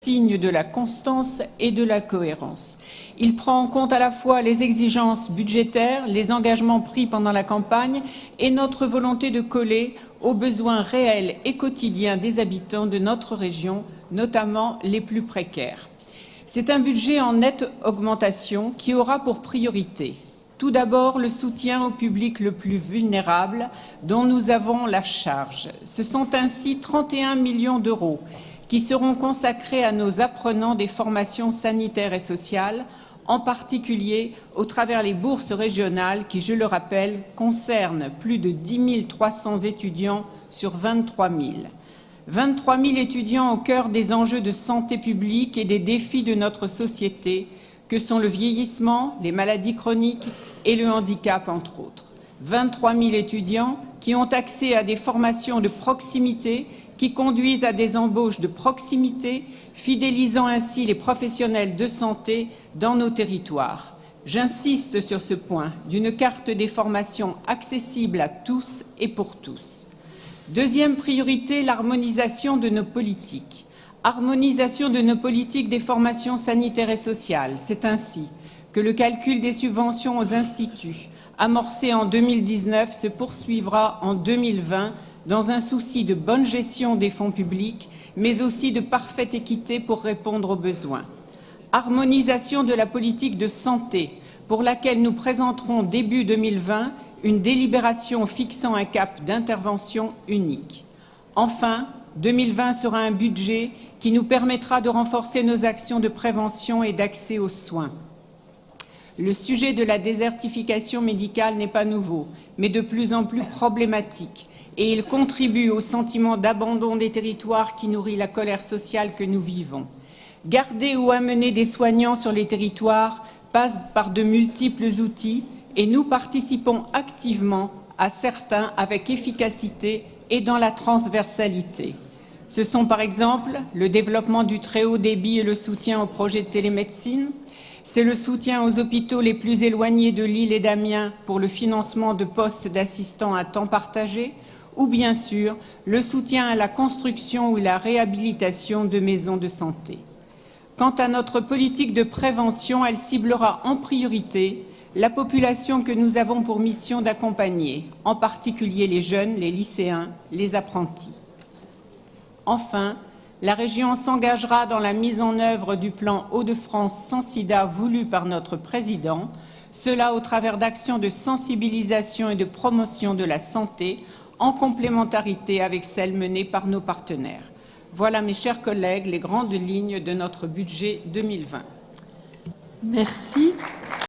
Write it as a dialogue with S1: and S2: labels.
S1: signe de la constance et de la cohérence. Il prend en compte à la fois les exigences budgétaires, les engagements pris pendant la campagne et notre volonté de coller aux besoins réels et quotidiens des habitants de notre région, notamment les plus précaires. C'est un budget en nette augmentation qui aura pour priorité tout d'abord le soutien au public le plus vulnérable dont nous avons la charge. Ce sont ainsi 31 millions d'euros qui seront consacrés à nos apprenants des formations sanitaires et sociales, en particulier au travers les bourses régionales qui, je le rappelle, concernent plus de 10 300 étudiants sur 23 000. 23 000 étudiants au cœur des enjeux de santé publique et des défis de notre société, que sont le vieillissement, les maladies chroniques et le handicap, entre autres. 23 000 étudiants qui ont accès à des formations de proximité qui conduisent à des embauches de proximité, fidélisant ainsi les professionnels de santé dans nos territoires. J'insiste sur ce point d'une carte des formations accessible à tous et pour tous. Deuxième priorité, l'harmonisation de nos politiques. Harmonisation de nos politiques des formations sanitaires et sociales. C'est ainsi que le calcul des subventions aux instituts, amorcé en 2019, se poursuivra en 2020 dans un souci de bonne gestion des fonds publics, mais aussi de parfaite équité pour répondre aux besoins. Harmonisation de la politique de santé, pour laquelle nous présenterons début 2020 une délibération fixant un cap d'intervention unique. Enfin, 2020 sera un budget qui nous permettra de renforcer nos actions de prévention et d'accès aux soins. Le sujet de la désertification médicale n'est pas nouveau, mais de plus en plus problématique. Et il contribue au sentiment d'abandon des territoires qui nourrit la colère sociale que nous vivons. Garder ou amener des soignants sur les territoires passe par de multiples outils et nous participons activement à certains avec efficacité et dans la transversalité. Ce sont par exemple le développement du très haut débit et le soutien au projet de télémédecine. C'est le soutien aux hôpitaux les plus éloignés de Lille et d'Amiens pour le financement de postes d'assistants à temps partagé, ou bien sûr le soutien à la construction ou la réhabilitation de maisons de santé. Quant à notre politique de prévention, elle ciblera en priorité la population que nous avons pour mission d'accompagner, en particulier les jeunes, les lycéens, les apprentis. Enfin, la région s'engagera dans la mise en œuvre du plan Hauts-de-France sans sida voulu par notre président, cela au travers d'actions de sensibilisation et de promotion de la santé, en complémentarité avec celles menées par nos partenaires. Voilà, mes chers collègues, les grandes lignes de notre budget 2020.
S2: Merci.